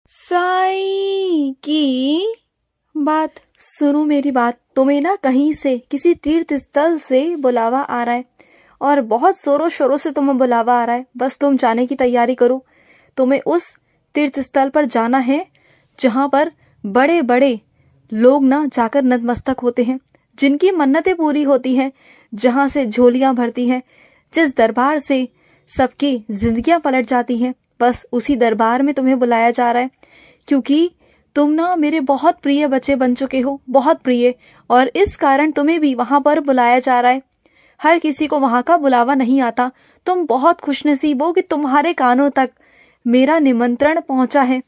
साईं की बात सुनो मेरी बात। तुम्हें ना कहीं से किसी तीर्थ स्थल से बुलावा आ रहा है और बहुत जोरों शोरों से तुम्हें बुलावा आ रहा है। बस तुम जाने की तैयारी करो। तुम्हें उस तीर्थ स्थल पर जाना है जहां पर बड़े बड़े लोग ना जाकर नतमस्तक होते हैं, जिनकी मन्नतें पूरी होती हैं, जहां से झोलियां भरती हैं, जिस दरबार से सबकी जिंदगियां पलट जाती हैं। बस उसी दरबार में तुम्हें बुलाया जा रहा है, क्योंकि तुम ना मेरे बहुत प्रिय बच्चे बन चुके हो, बहुत प्रिय, और इस कारण तुम्हें भी वहां पर बुलाया जा रहा है। हर किसी को वहां का बुलावा नहीं आता। तुम बहुत खुशनसीब हो कि तुम्हारे कानों तक मेरा निमंत्रण पहुंचा है।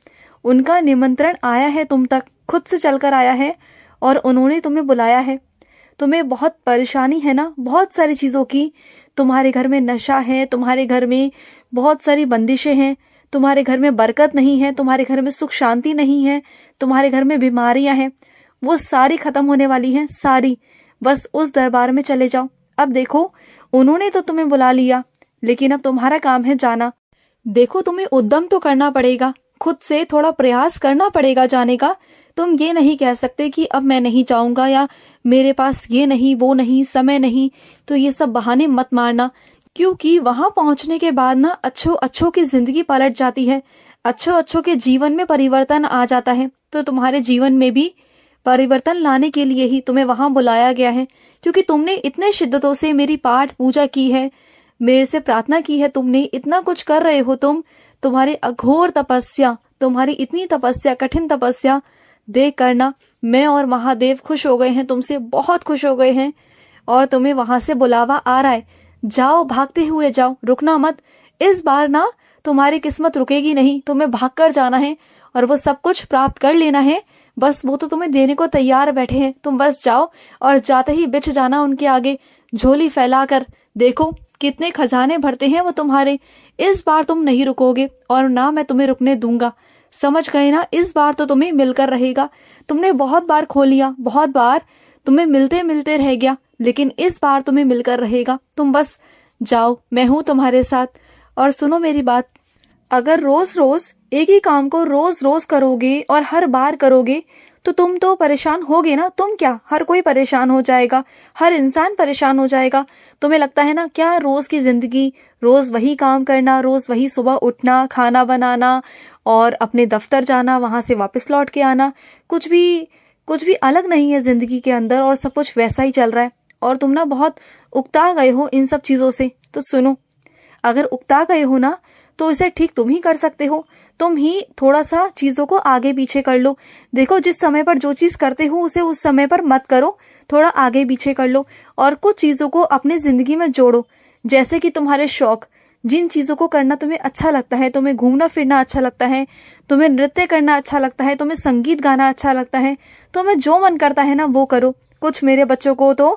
उनका निमंत्रण आया है तुम तक, खुद से चलकर आया है और उन्होंने तुम्हें बुलाया है। तुम्हें बहुत परेशानी है ना, बहुत सारी चीजों की। तुम्हारे घर में नशा है, तुम्हारे घर में बहुत सारी बंदिशें हैं, तुम्हारे घर में बरकत नहीं है, तुम्हारे घर में सुख शांति नहीं है, तुम्हारे घर में बीमारियां हैं। वो सारी खत्म होने वाली हैं, सारी। बस उस दरबार में चले जाओ। अब देखो, उन्होंने तो तुम्हें बुला लिया, लेकिन अब तुम्हारा काम है जाना। देखो, तुम्हें उद्यम तो करना पड़ेगा, खुद से थोड़ा प्रयास करना पड़ेगा जाने का। तुम ये नहीं कह सकते कि अब मैं नहीं जाऊंगा, या मेरे पास ये नहीं, वो नहीं, समय नहीं। तो ये सब बहाने मत मारना, क्योंकि वहां पहुंचने के बाद ना अच्छों की जिंदगी पलट जाती है, अच्छों के जीवन में परिवर्तन आ जाता है। तो तुम्हारे जीवन में भी परिवर्तन लाने के लिए ही तुम्हें वहां बुलाया गया है, क्योंकि तुमने इतने शिद्दतों से मेरी पाठ पूजा की है, मेरे से प्रार्थना की है, तुमने इतना कुछ कर रहे हो। तुम्हारी अघोर तपस्या, तुम्हारी इतनी तपस्या, कठिन तपस्या देख करना मैं और महादेव खुश हो गए हैं, तुमसे बहुत खुश हो गए हैं। और तुम्हें वहां से बुलावा आ रहा है, जाओ, भागते हुए जाओ, रुकना मत। इस बार ना तुम्हारी किस्मत रुकेगी नहीं, तुम्हें भागकर जाना है और वो सब कुछ प्राप्त कर लेना है। बस वो तो तुम्हें देने को तैयार बैठे हैं, तुम बस जाओ और जाते ही बिछ जाना उनके आगे, झोली फैलाकर। देखो कितने खजाने भरते हैं वो तुम्हारे। इस बार तुम नहीं रुकोगे और ना मैं तुम्हें रुकने दूंगा, समझ गए ना। इस बार तो तुम्हें मिलकर रहेगा। तुमने बहुत बार खो लिया, बहुत बार तुम्हें मिलते मिलते रह गया, लेकिन इस बार तुम्हें मिलकर रहेगा। तुम बस जाओ, मैं हूं तुम्हारे साथ। और सुनो मेरी बात, अगर रोज रोज एक ही काम को रोज रोज करोगे और हर बार करोगे तो तुम तो परेशान होगे ना। तुम क्या, हर कोई परेशान हो जाएगा, हर इंसान परेशान हो जाएगा। तुम्हें लगता है ना क्या रोज की जिंदगी, रोज वही काम करना, रोज वही सुबह उठना, खाना बनाना और अपने दफ्तर जाना, वहां से वापस लौट के आना, कुछ भी अलग नहीं है जिंदगी के अंदर, और सब कुछ वैसा ही चल रहा है। और तुम ना बहुत उकता गए हो इन सब चीजों से। तो सुनो, अगर उकता गए हो ना तो इसे ठीक तुम ही कर सकते हो। तुम ही थोड़ा सा चीजों को आगे पीछे कर लो। देखो, जिस समय पर जो चीज करते हो उसे उस समय पर मत करो, थोड़ा आगे पीछे कर लो और कुछ चीजों को अपनी जिंदगी में जोड़ो। जैसे कि तुम्हारे शौक, जिन चीजों को करना तुम्हें अच्छा लगता है, तुम्हें घूमना फिरना अच्छा लगता है, तुम्हें नृत्य करना अच्छा लगता है, तुम्हें संगीत गाना अच्छा लगता है, तुम्हें जो मन करता है ना वो करो। कुछ मेरे बच्चों को तो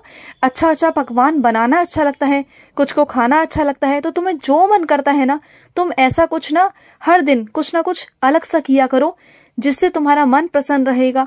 अच्छा पकवान बनाना अच्छा लगता है, कुछ को खाना अच्छा लगता है। तो तुम्हें जो मन करता है ना, तुम ऐसा कुछ ना हर दिन कुछ ना कुछ अलग सा किया करो, जिससे तुम्हारा मन प्रसन्न रहेगा।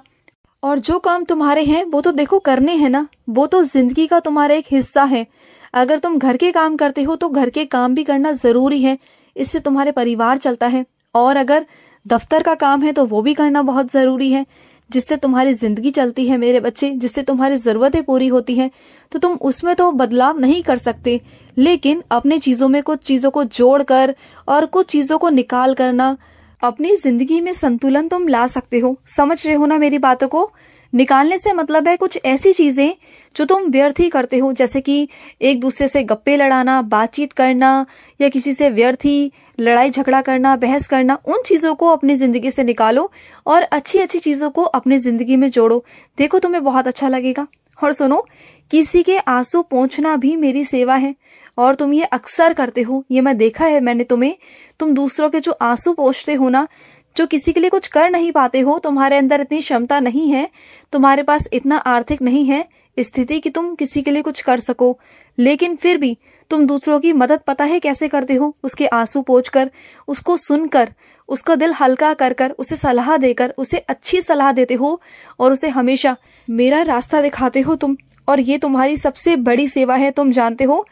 और जो काम तुम्हारे हैं वो तो देखो करने हैं ना, वो तो जिंदगी का तुम्हारा एक हिस्सा है। अगर तुम घर के काम करते हो तो घर के काम भी करना जरूरी है, इससे तुम्हारे परिवार चलता है। और अगर दफ्तर का काम है तो वो भी करना बहुत जरूरी है, जिससे तुम्हारी जिंदगी चलती है मेरे बच्चे, जिससे तुम्हारी जरूरतें पूरी होती हैं। तो तुम उसमें तो बदलाव नहीं कर सकते, लेकिन अपने चीजों में कुछ चीजों को जोड़कर और कुछ चीजों को निकाल करना, अपनी जिंदगी में संतुलन तुम ला सकते हो। समझ रहे हो ना मेरी बातों को? निकालने से मतलब है कुछ ऐसी चीजें जो तुम व्यर्थ ही करते हो, जैसे कि एक दूसरे से गप्पे लड़ाना, बातचीत करना, या किसी से व्यर्थ ही लड़ाई झगड़ा करना, बहस करना। उन चीजों को अपनी जिंदगी से निकालो और अच्छी चीजों को अपनी जिंदगी में जोड़ो। देखो तुम्हें बहुत अच्छा लगेगा। और सुनो, किसी के आंसू पोंछना भी मेरी सेवा है, और तुम ये अक्सर करते हो, ये मैं देखा है मैंने तुम्हें। तुम दूसरों के जो आंसू पोंछते हो ना, जो किसी के लिए कुछ कर नहीं पाते हो, तुम्हारे अंदर इतनी क्षमता नहीं है, तुम्हारे पास इतना आर्थिक नहीं है स्थिति कि तुम किसी के लिए कुछ कर सको, लेकिन फिर भी तुम दूसरों की मदद पता है कैसे करते हो? उसके आंसू पोंछकर, उसको सुनकर, उसका दिल हल्का कर कर, उसे सलाह देकर, उसे अच्छी सलाह देते हो और उसे हमेशा मेरा रास्ता दिखाते हो तुम। और ये तुम्हारी सबसे बड़ी सेवा है। तुम जानते हो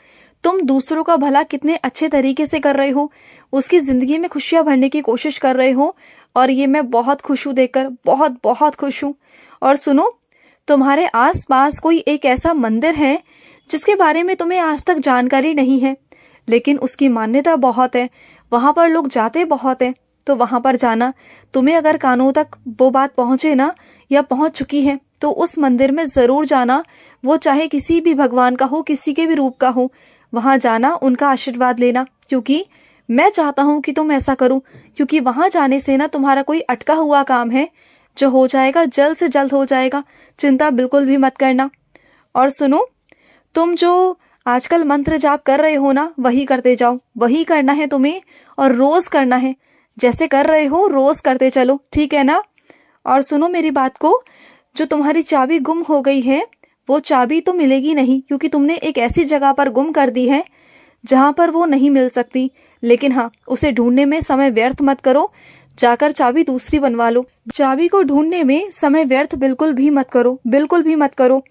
तुम दूसरों का भला कितने अच्छे तरीके से कर रहे हो, उसकी जिंदगी में खुशियां भरने की कोशिश कर रहे हो, और ये मैं बहुत खुश हूँ देखकर, बहुत बहुत खुश हूँ। और सुनो, तुम्हारे आसपास कोई एक ऐसा मंदिर है जिसके बारे में तुम्हें आज तक जानकारी नहीं है, लेकिन उसकी मान्यता बहुत है, वहां पर लोग जाते बहुत हैं। तो वहां पर जाना, तुम्हें अगर कानों तक वो बात पहुंचे ना, या पहुंच चुकी है, तो उस मंदिर में जरूर जाना। वो चाहे किसी भी भगवान का हो, किसी के भी रूप का हो, वहां जाना, उनका आशीर्वाद लेना, क्योंकि मैं चाहता हूं कि तुम ऐसा करो। क्योंकि वहां जाने से ना तुम्हारा कोई अटका हुआ काम है जो हो जाएगा, जल्द से जल्द हो जाएगा। चिंता बिल्कुल भी मत करना। और सुनो, तुम जो आजकल मंत्र जाप कर रहे हो ना, वही करते जाओ, वही करना है तुम्हें, और रोज करना है। जैसे कर रहे हो रोज करते चलो, ठीक है ना। और सुनो मेरी बात को, जो तुम्हारी चाबी गुम हो गई है, वो चाबी तो मिलेगी नहीं, क्योंकि तुमने एक ऐसी जगह पर गुम कर दी है जहां पर वो नहीं मिल सकती। लेकिन हाँ, उसे ढूंढने में समय व्यर्थ मत करो, जाकर चाबी दूसरी बनवा लो। चाबी को ढूंढने में समय व्यर्थ बिल्कुल भी मत करो, बिल्कुल भी मत करो।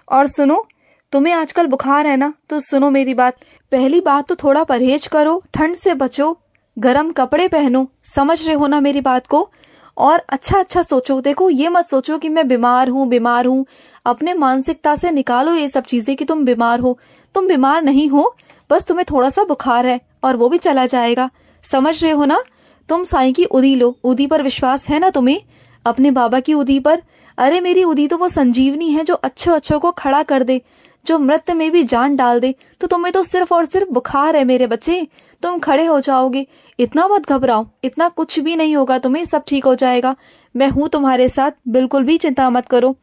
और सुनो, तुम्हें आजकल बुखार है ना, तो सुनो मेरी बात। पहली बात तो थोड़ा परहेज करो, ठंड से बचो, गर्म कपड़े पहनो, समझ रहे हो ना मेरी बात को। और अच्छा अच्छा सोचो। देखो, ये मत सोचो कि मैं बीमार हूँ, बीमार हूँ। अपने मानसिकता से निकालो ये सब चीजें कि तुम बीमार हो। तुम बीमार नहीं हो, बस तुम्हें थोड़ा सा बुखार है, और वो भी चला जाएगा। समझ रहे हो ना। तुम साईं की उदी लो। उदी पर विश्वास है ना तुम्हें, अपने बाबा की उदी पर। अरे मेरी उदी तो वो संजीवनी है जो अच्छों अच्छों को खड़ा कर दे, जो मृत्यु में भी जान डाल दे। तो तुम्हें तो सिर्फ और सिर्फ बुखार है मेरे बच्चे, तुम खड़े हो जाओगे। इतना मत घबराओ, इतना कुछ भी नहीं होगा तुम्हें, सब ठीक हो जाएगा। मैं हूं तुम्हारे साथ, बिल्कुल भी चिंता मत करो।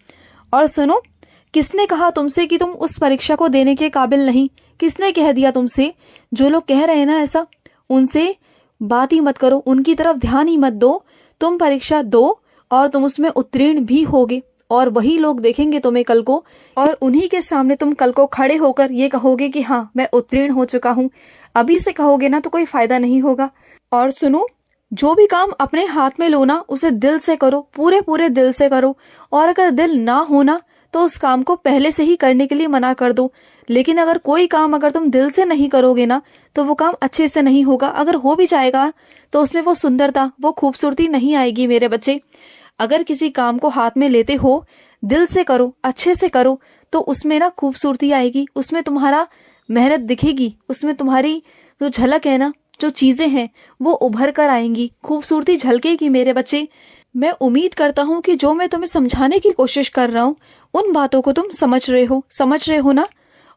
और सुनो, किसने कहा तुमसे कि तुम उस परीक्षा को देने के काबिल नहीं? किसने कह दिया तुमसे? जो लोग कह रहे हैं ना ऐसा, उनसे बात ही मत करो, उनकी तरफ ध्यान ही मत दो। तुम परीक्षा दो और तुम उसमें उत्तीर्ण भी होगे, और वही लोग देखेंगे तुम्हें कल को, और उन्हीं के सामने तुम कल को खड़े होकर ये कहोगे कि हाँ, मैं उत्तीर्ण हो चुका हूँ। अभी से कहोगे ना तो कोई फायदा नहीं होगा। और सुनो, जो भी काम अपने हाथ में लो ना, उसे दिल से करो, पूरे पूरे दिल से करो। और अगर दिल ना हो ना, तो उस काम को पहले से ही करने के लिए मना कर दो। लेकिन अगर कोई काम अगर तुम दिल से नहीं करोगे ना, तो वो काम अच्छे से नहीं होगा। अगर हो भी जाएगा तो उसमें वो सुंदरता, वो खूबसूरती नहीं आएगी मेरे बच्चे। अगर किसी काम को हाथ में लेते हो, दिल से करो, अच्छे से करो, तो उसमें ना खूबसूरती आएगी, उसमें तुम्हारा मेहनत दिखेगी, उसमें तुम्हारी जो झलक है ना, जो चीजें हैं वो उभर कर आएंगी, खूबसूरती झलकेगी मेरे बच्चे। मैं उम्मीद करता हूँ कि जो मैं तुम्हें समझाने की कोशिश कर रहा हूँ, उन बातों को तुम समझ रहे हो ना।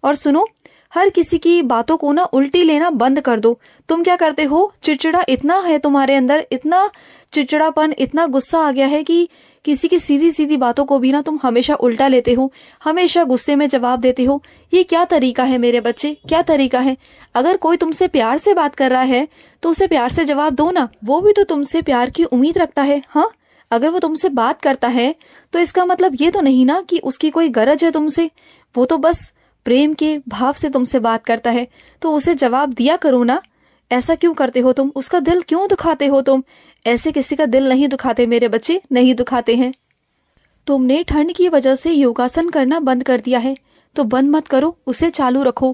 और सुनो, हर किसी की बातों को ना उल्टी लेना बंद कर दो। तुम क्या करते हो, चिड़चिड़ा इतना है तुम्हारे अंदर, इतना चिड़चिड़ापन, इतना गुस्सा आ गया है कि किसी की सीधी सीधी बातों को भी ना तुम हमेशा उल्टा लेते हो, हमेशा गुस्से में जवाब देते हो। ये क्या तरीका है मेरे बच्चे, क्या तरीका है? अगर कोई तुमसे प्यार से बात कर रहा है तो उसे प्यार से जवाब दो ना, वो भी तो तुमसे प्यार की उम्मीद रखता है। हाँ, अगर वो तुमसे बात करता है तो इसका मतलब ये तो नहीं ना कि उसकी कोई गरज है तुमसे, वो तो बस प्रेम के भाव से तुमसे बात करता है, तो उसे जवाब दिया करो ना। ऐसा क्यों करते हो तुम, उसका दिल क्यों दुखाते हो तुम? ऐसे किसी का दिल नहीं दुखाते मेरे बच्चे, नहीं दुखाते हैं। तुमने ठंड की वजह से योगासन करना बंद कर दिया है, तो बंद मत करो, उसे चालू रखो।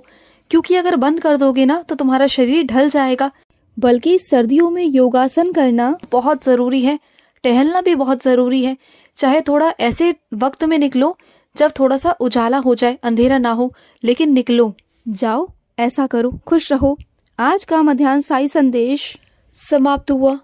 क्योंकि अगर बंद कर दोगे ना तो तुम्हारा शरीर ढल जाएगा। बल्कि सर्दियों में योगासन करना बहुत जरूरी है, टहलना भी बहुत जरूरी है। चाहे थोड़ा ऐसे वक्त में निकलो जब थोड़ा सा उजाला हो जाए, अंधेरा ना हो, लेकिन निकलो, जाओ, ऐसा करो, खुश रहो। आज का मध्याह्न साई संदेश समाप्त हुआ।